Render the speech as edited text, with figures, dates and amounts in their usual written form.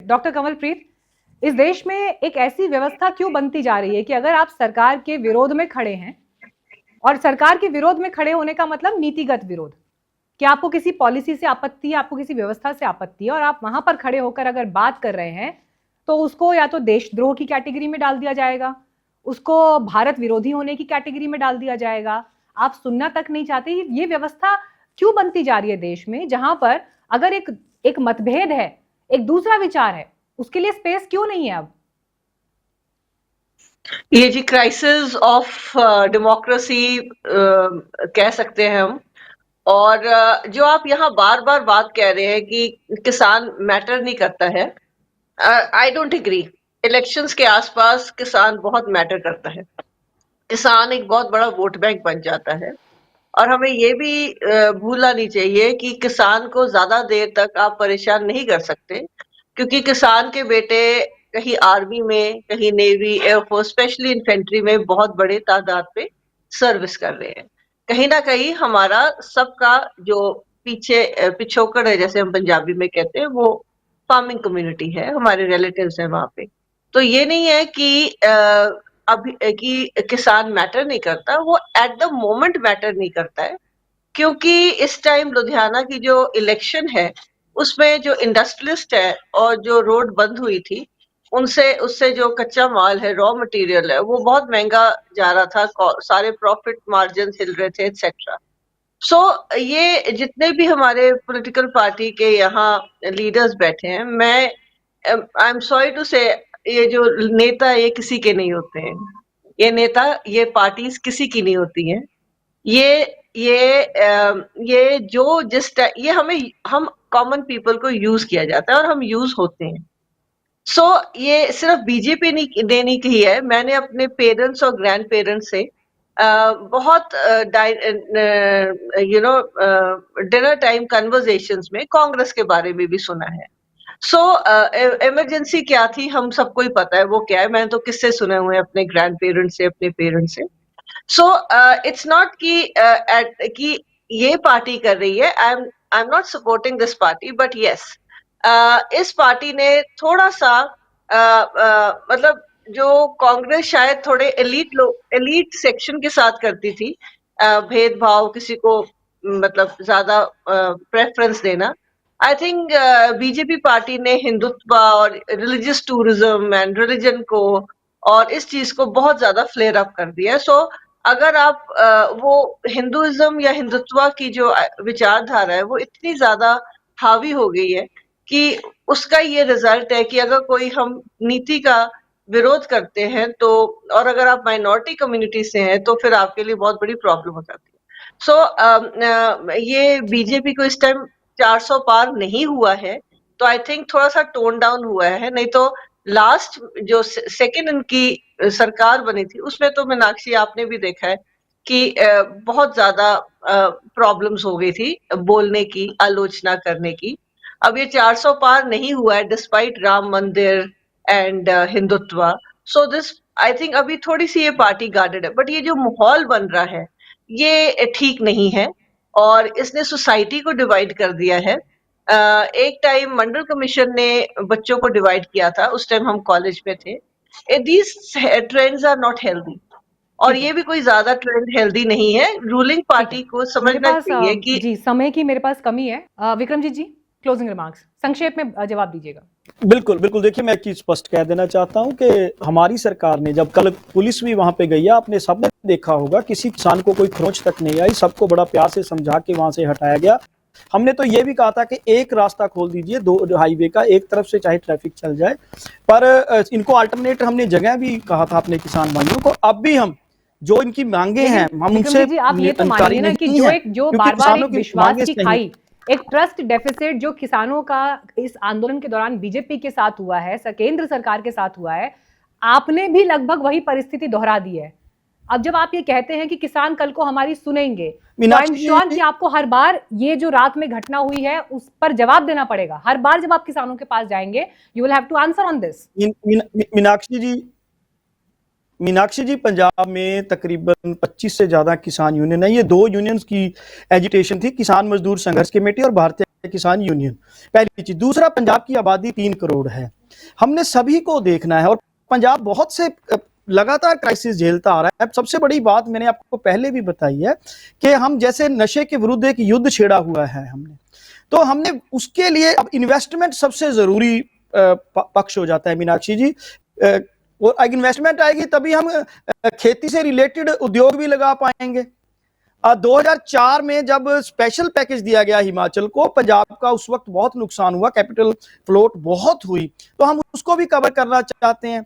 Doctor Kamalpreet, इस देश में एक ऐसी व्यवस्था क्यों बनती जा रही है कि अगर आप सरकार के विरोध में खड़े हैं, और सरकार के विरोध में खड़े होने का मतलब नीतिगत विरोध, कि आपको किसी पॉलिसी से आपत्ति है, आपको किसी व्यवस्था से आपत्ति है, और आप वहां पर खड़े होकर अगर बात कर रहे हैं तो उसको या तो देशद्रोह की कैटेगरी में डाल दिया जाएगा, उसको भारत विरोधी होने की कैटेगरी में डाल दिया जाएगा। आप सुनना तक नहीं चाहते। ये व्यवस्था क्यों बनती जा रही है देश में, जहां पर अगर एक मतभेद है, एक दूसरा विचार है, उसके लिए स्पेस क्यों नहीं है अब? ये जी क्राइसिस ऑफ डेमोक्रेसी कह सकते हैं हम। और जो आप यहाँ बार बार बात कह रहे हैं कि किसान मैटर नहीं करता है, आई डोंट एग्री। इलेक्शंस के आसपास किसान बहुत मैटर करता है। किसान एक बहुत बड़ा वोट बैंक बन जाता है। और हमें ये भी भूलना नहीं चाहिए कि किसान को ज्यादा देर तक आप परेशान नहीं कर सकते, क्योंकि किसान के बेटे कहीं आर्मी में, कहीं नेवी, एयरफोर्स, स्पेशली इन्फेंट्री में बहुत बड़े तादाद पे सर्विस कर रहे हैं। कहीं ना कहीं हमारा सबका जो पीछे पिछोकड़ है, जैसे हम पंजाबी में कहते हैं, वो फार्मिंग कम्युनिटी है, हमारे रिलेटिव्स हैं वहां पे। तो ये नहीं है कि अभी कि किसान मैटर नहीं करता, वो एट द मोमेंट मैटर नहीं करता है, क्योंकि इस टाइम लुधियाना की जो इलेक्शन है उसमें जो इंडस्ट्रियलिस्ट है और जो रोड बंद हुई थी, उनसे उससे जो कच्चा माल है, रॉ मटेरियल है, वो बहुत महंगा जा रहा था, सारे प्रॉफिट मार्जिन हिल रहे थे, एक्सेट्रा। सो ये जितने भी हमारे पॉलिटिकल पार्टी के यहाँ लीडर्स बैठे हैं, मैं आई एम सॉरी टू से, ये जो नेता ये किसी के नहीं होते हैं। ये नेता, ये पार्टीज किसी की नहीं होती हैं। ये जो ये हम कॉमन पीपल को यूज किया जाता है और हम यूज होते हैं। सो ये सिर्फ बीजेपी ने नहीं कही है। मैंने अपने पेरेंट्स और ग्रैंड पेरेंट्स से बहुत डिनर टाइम कन्वर्सेशंस में कांग्रेस के बारे में भी सुना है। सो इमरजेंसी क्या थी हम सबको ही पता है वो क्या है। मैंने तो किस्से सुने हुए हैं अपने ग्रैंड पेरेंट्स से, अपने पेरेंट्स से। सो इट्स नॉट कि ये पार्टी कर रही है। I am not supporting this party, but yes, इस पार्टी ने थोड़ा सा मतलब जो कांग्रेस शायद थोड़े एलीट सेक्शन के साथ करती थी, भेदभाव, किसी को मतलब ज्यादा प्रेफरेंस देना। आई थिंक बीजेपी पार्टी ने हिंदुत्व और रिलीजियस टूरिज्म एंड रिलीजन को और इस चीज को बहुत ज्यादा फ्लेयर अप कर दिया है। सो अगर आप वो हिंदुइज्म या हिंदुत्व की जो विचारधारा है वो इतनी ज्यादा हावी हो गई है कि उसका ये रिजल्ट है कि अगर कोई हम नीति का विरोध करते हैं तो, और अगर आप माइनॉरिटी कम्युनिटी से हैं, तो फिर आपके लिए बहुत बड़ी प्रॉब्लम हो जाती है। सो ये बीजेपी को इस टाइम 400 पार नहीं हुआ है, तो आई थिंक थोड़ा सा टोन डाउन हुआ है। नहीं तो लास्ट जो सेकेंड इनकी सरकार बनी थी उसमें तो मीनाक्षी आपने भी देखा है कि बहुत ज्यादा प्रॉब्लम्स हो गई थी बोलने की, आलोचना करने की। अब ये 400 पार नहीं हुआ है डिस्पाइट राम मंदिर and Hindutva. So this, I think अभी थोड़ी सी ये पार्टी गार्डेड है, बट ये जो माहौल बन रहा है ये ठीक नहीं है और इसने सोसाइटी को डिवाइड कर दिया है। एक टाइम मंडल कमीशन ने बच्चों को डिवाइड किया था, उस टाइम हम कॉलेज में थे। These trends are not healthy, और ये भी कोई ज्यादा ट्रेंड हेल्दी नहीं है। रूलिंग पार्टी को समझना चाहिए कि जी समय की मेरे पास कमी है। विक्रमजीत जी, क्लोजिंग रिमार्क्स संक्षेप में जवाब दीजिएगा। बिल्कुल बिल्कुल। देखिए, मैं एक चीज स्पष्ट कह देना चाहता हूं कि हमारी सरकार ने, जब कल पुलिस भी वहां पे गई है, आपने सबने देखा होगा, किसी किसान को कोई खरोंच तक नहीं आई, सबको बड़ा प्यार से समझा के वहां से हटाया गया। हमने तो ये भी कहा था कि एक रास्ता खोल दीजिए, दो हाईवे का, एक तरफ से चाहे ट्रैफिक चल जाए, पर इनको अल्टरनेट हमने जगह भी कहा था अपने किसान भाइयों को। अब भी हम जो इनकी मांगे हैं, हम उनसे आप ये तो मानिए ना कि जो बार-बार एक विश्वास की खाई, एक ट्रस्ट डेफिसिट जो किसानों का इस आंदोलन के दौरान बीजेपी के साथ हुआ है, केंद्र सरकार के साथ हुआ है, आपने भी लगभग वही परिस्थिति दोहरा दी है। अब जब आप ये कहते हैं कि किसान कल को हमारी सुनेंगे, तो आई एम श्योर कि आपको हर बार ये जो रात में घटना हुई है उस पर जवाब देना पड़ेगा। हर बार जब आप किसानों के पास जाएंगे, you will have to answer on this. Meenakshi ji, Punjab में तकरीबन 25 से ज्यादा किसान यूनियन है। ये दो यूनियंस की एजिटेशन थी, किसान मजदूर संघर्ष कमेटी और भारतीय किसान यूनियन, पहली चीज। दूसरा, पंजाब की आबादी 3 करोड़ है, हमने सभी को देखना है, और पंजाब बहुत से लगातार क्राइसिस झेलता आ रहा है। सबसे बड़ी बात मैंने आपको पहले भी बताई है कि हम जैसे नशे के विरुद्ध एक युद्ध छेड़ा हुआ है हमने, तो हमने उसके लिए अब इन्वेस्टमेंट सबसे जरूरी पक्ष हो जाता है मीनाक्षी जी। और इन्वेस्टमेंट आएगी तभी हम खेती से रिलेटेड उद्योग भी लगा पाएंगे। 2004 में जब स्पेशल पैकेज दिया गया हिमाचल को, पंजाब का उस वक्त बहुत नुकसान हुआ, कैपिटल फ्लोट बहुत हुई, तो हम उसको भी कवर करना चाहते हैं।